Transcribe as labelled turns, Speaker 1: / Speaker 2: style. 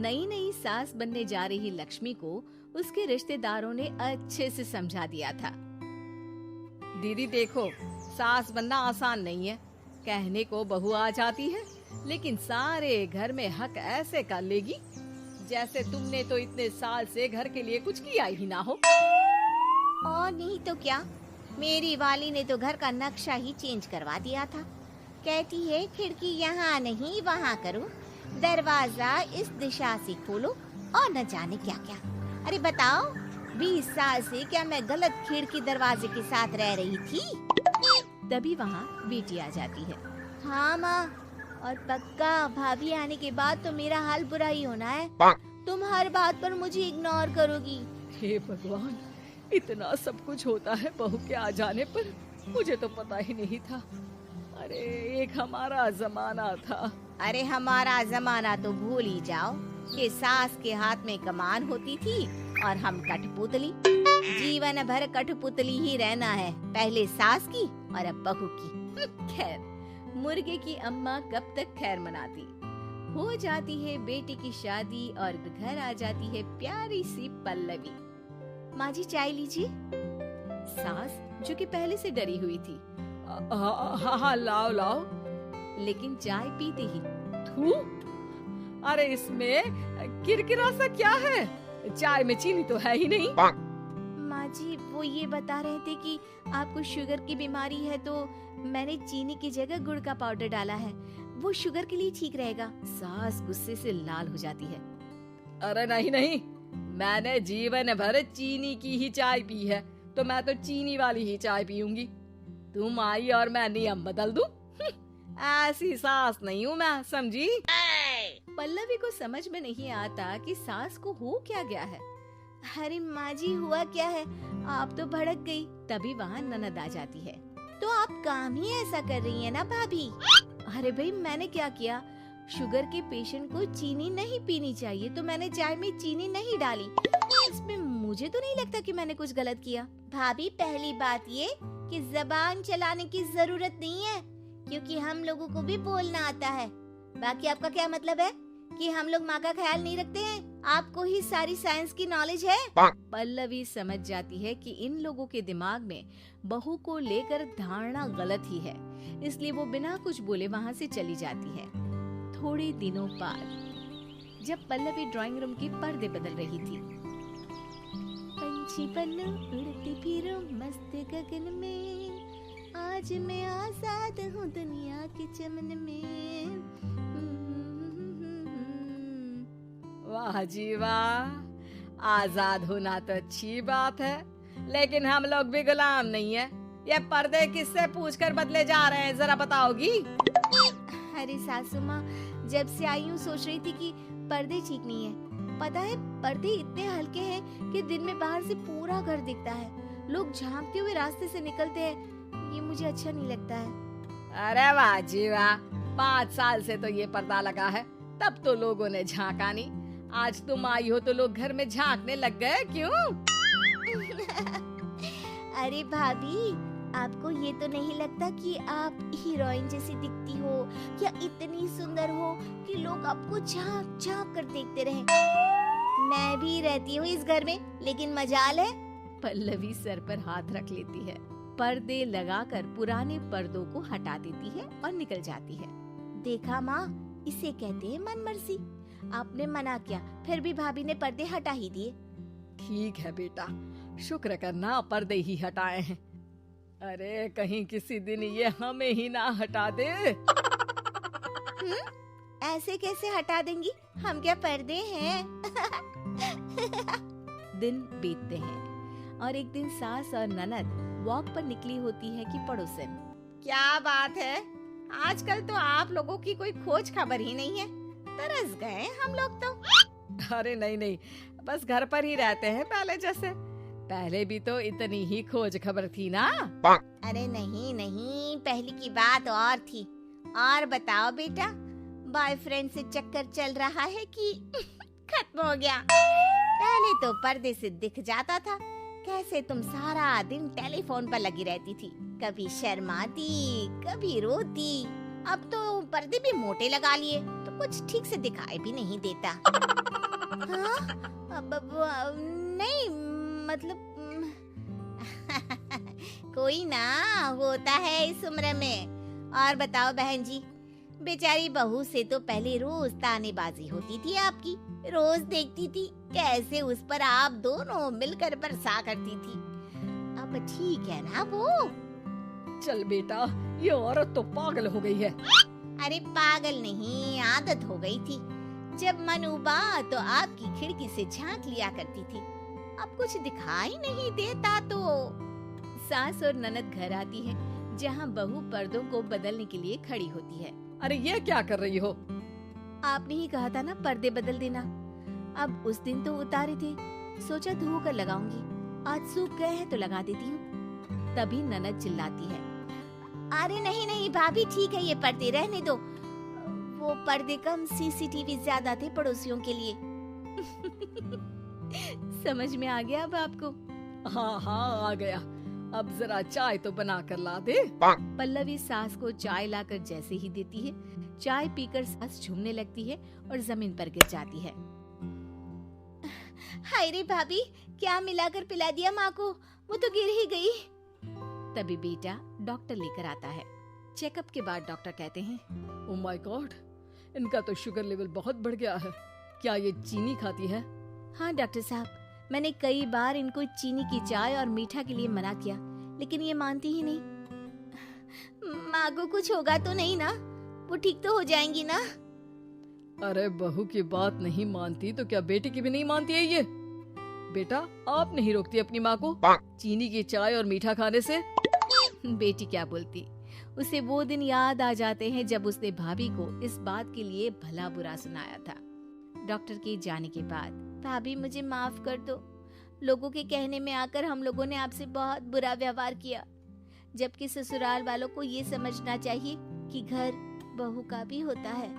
Speaker 1: नई नई सास बनने जा रही लक्ष्मी को उसके रिश्तेदारों ने अच्छे से समझा दिया था।
Speaker 2: दीदी देखो, सास बनना आसान नहीं है। कहने को बहू आ जाती है, लेकिन सारे घर में हक ऐसे कर लेगी जैसे तुमने तो इतने साल से घर के लिए कुछ किया ही ना हो।
Speaker 3: और नहीं तो क्या, मेरी वाली ने तो घर का नक्शा ही चेंज करवा दिया था। कहती है खिड़की यहाँ नहीं वहाँ करो, दरवाजा इस दिशा से खोलो और न जाने क्या क्या। अरे बताओ, 20 साल से क्या मैं गलत खिड़की दरवाजे के साथ रह रही थी?
Speaker 1: तभी वहाँ बेटी आ जाती है।
Speaker 3: हाँ माँ, और पक्का भाभी आने के बाद तो मेरा हाल बुरा ही होना है। तुम हर बात पर मुझे इग्नोर करोगी।
Speaker 2: हे भगवान, इतना सब कुछ होता है बहू के आ जाने पर, मुझे तो पता ही नहीं था। अरे एक हमारा जमाना था।
Speaker 3: अरे हमारा जमाना तो भूल ही जाओ कि सास के हाथ में कमान होती थी और हम कठपुतली। जीवन भर कठपुतली ही रहना है, पहले सास की और अब बहू की।
Speaker 1: खैर, मुर्गे की अम्मा कब तक खैर मनाती। हो जाती है बेटी की शादी और घर आ जाती है प्यारी सी पल्लवी।
Speaker 3: माँ जी चाय लीजिए।
Speaker 1: सास जो कि पहले से डरी हुई थी,
Speaker 2: हाँ लाओ लाओ।
Speaker 1: लेकिन चाय पीते ही
Speaker 2: थू, अरे इसमें किरकिरा सा क्या है? चाय में चीनी तो है ही नहीं।
Speaker 3: माँ जी वो ये बता रहे थे कि आपको शुगर की बीमारी है, तो मैंने चीनी की जगह गुड़ का पाउडर डाला है, वो शुगर के लिए ठीक रहेगा।
Speaker 1: सास गुस्से से लाल हो जाती है।
Speaker 2: अरे नहीं नहीं, मैंने जीवन भर चीनी की ही चाय पी है, तो मैं तो चीनी वाली ही चाय पीऊंगी। तुम आई और मैं नियम बदल दूं? ऐसी सास नहीं हूँ मैं, समझी?
Speaker 1: पल्लवी को समझ में नहीं आता कि सास को हो क्या गया है।
Speaker 3: अरे माँ जी हुआ क्या है, आप तो भड़क गई।
Speaker 1: तभी वहाँ ननद आ जाती है।
Speaker 3: तो आप काम ही ऐसा कर रही है ना भाभी?
Speaker 1: अरे भाई मैंने क्या किया? शुगर के पेशेंट को चीनी नहीं पीनी चाहिए, तो मैंने चाय में चीनी नहीं डाली। इसमें मुझे तो नहीं लगता कि मैंने कुछ गलत किया।
Speaker 3: भाभी पहली बात ये कि जबान चलाने की जरूरत नहीं है, क्योंकि हम लोगों को भी बोलना आता है। बाकी आपका क्या मतलब है कि हम लोग माँ का ख्याल नहीं रखते हैं? आपको ही सारी साइंस की नॉलेज है।
Speaker 1: पल्लवी समझ जाती है कि इन लोगों के दिमाग में बहू को लेकर धारणा गलत ही है, इसलिए वो बिना कुछ बोले वहाँ से चली जाती है। थोड़े दिनों बाद जब पल्लवी ड्राइंग रूम के पर्दे बदल रही थी,
Speaker 3: पंछी बनो उड़ती फिरो मस्त गगन में, आज मैं आजाद हूँ दुनिया के चमन में।
Speaker 2: वाह जी वाह, आजाद होना तो अच्छी बात है, लेकिन हम लोग भी गुलाम नहीं है। ये पर्दे किससे पूछकर बदले जा रहे हैं, जरा बताओगी?
Speaker 3: अरे सासू माँ, जब से आई हूँ सोच रही थी कि पर्दे ठीक नहीं है। पता है पर्दे इतने हल्के हैं कि दिन में बाहर से पूरा घर दिखता है। लोग झांकते हुए रास्ते से निकलते हैं, ये मुझे अच्छा नहीं लगता है।
Speaker 2: अरे वाह जी वाह, 5 साल से तो ये पर्दा लगा है, तब तो लोगों ने झांका नहीं। आज तुम आई हो तो लोग घर में झांकने लग गए, क्यों?
Speaker 3: अरे भाभी, आपको ये तो नहीं लगता कि आप हीरोइन जैसी दिखती हो या इतनी सुंदर हो कि लोग आपको झांक झांक कर देखते रहे? मैं भी रहती हूँ इस घर में, लेकिन मजाल है।
Speaker 1: पल्लवी सर पर हाथ रख लेती है, पर्दे लगाकर पुराने पर्दों को हटा देती है और निकल जाती है।
Speaker 3: देखा माँ, इसे कहते हैं मनमर्जी। आपने मना किया, फिर भी भाभी ने पर्दे हटा ही दिए।
Speaker 2: ठीक है बेटा, शुक्र करना पर्दे ही हटाए हैं। अरे कहीं किसी दिन ये हमें ही ना हटा दे।
Speaker 3: ऐसे कैसे हटा देंगी, हम क्या पर्दे हैं?
Speaker 1: दिन बीतते हैं और एक दिन सास और ननद वॉक पर निकली होती है कि पड़ोसन।
Speaker 3: क्या बात है, आजकल तो आप लोगों की कोई खोज खबर ही नहीं है। तरस गए हम लोग तो।
Speaker 2: अरे नहीं नहीं, बस घर पर ही रहते हैं पहले जैसे। पहले भी तो इतनी ही खोज खबर थी ना।
Speaker 3: अरे नहीं नहीं, पहले की बात और थी। और बताओ बेटा, बॉयफ्रेंड से चक्कर चल रहा है कि खत्म हो गया? पहले तो पर्दे से दिख जाता था कैसे तुम सारा दिन टेलीफोन पर लगी रहती थी, कभी शर्माती कभी रोती। अब तो पर्दे भी मोटे लगा लिए, तो कुछ ठीक से दिखाई भी नहीं देता। हाँ? नहीं मतलब कोई ना होता है इस उम्र में। और बताओ बहन जी, बेचारी बहू से तो पहले रोज तानेबाजी होती थी आपकी, रोज देखती थी कैसे उस पर आप दोनों मिलकर बरसा करती थी। अब ठीक है ना वो?
Speaker 2: चल बेटा, ये औरत तो पागल हो गई है।
Speaker 3: अरे पागल नहीं, आदत हो गई थी। जब मन उबा तो आपकी खिड़की से झांक लिया करती थी, अब कुछ दिखाई नहीं देता तो।
Speaker 1: सास और ननद घर आती है, जहाँ बहू पर्दों को बदलने के लिए खड़ी होती है।
Speaker 2: अरे ये क्या कर रही हो?
Speaker 1: आपने ही कहा था ना पर्दे बदल देना। अब उस दिन तो उतारे थे, सोचा धो कर लगाऊंगी, आज सूख गए हैं तो लगा देती हूँ। तभी ननद चिल्लाती है,
Speaker 3: अरे नहीं नहीं भाभी, ठीक है ये पर्दे रहने दो। वो पर्दे कम, सीसीटीवी ज्यादा थे पड़ोसियों के लिए।
Speaker 1: समझ में आ गया अब आपको?
Speaker 2: हाँ हाँ आ गया। अब जरा चाय तो बना कर ला दे।
Speaker 1: पल्लवी सास को चाय लाकर जैसे ही देती है, चाय पीकर सास झूमने लगती है और जमीन पर गिर जाती है।
Speaker 3: हाय रे भाभी, क्या मिलाकर पिला दिया माँ को, वो तो गिर ही गई।
Speaker 1: तभी बेटा डॉक्टर लेकर आता है। चेकअप के बाद डॉक्टर कहते हैं,
Speaker 2: ओह माय गॉड, इनका तो शुगर लेवल बहुत बढ़ गया है। क्या ये चीनी खाती है?
Speaker 1: हाँ डॉक्टर साहब, मैंने कई बार इनको चीनी की चाय और मीठा के लिए मना किया, लेकिन ये मानती ही नहीं।
Speaker 3: माँ को कुछ होगा तो नहीं ना? वो ठीक तो हो जाएंगी ना?
Speaker 2: अरे बहू की बात नहीं मानती तो क्या बेटी की भी नहीं मानती है ये? बेटा, आप नहीं रोकती अपनी माँ को चीनी की चाय और मीठा खाने से?
Speaker 1: बेटी क्या बोलती, उसे वो दिन याद आ जाते हैं जब उसने भाभी को इस बात के लिए भला बुरा सुनाया था। डॉक्टर के जाने के बाद,
Speaker 3: भाभी मुझे माफ कर दो, लोगों के कहने में आकर हम लोगों ने आपसे बहुत बुरा व्यवहार किया, जबकि ससुराल वालों को ये समझना चाहिए कि घर बहू का भी होता है।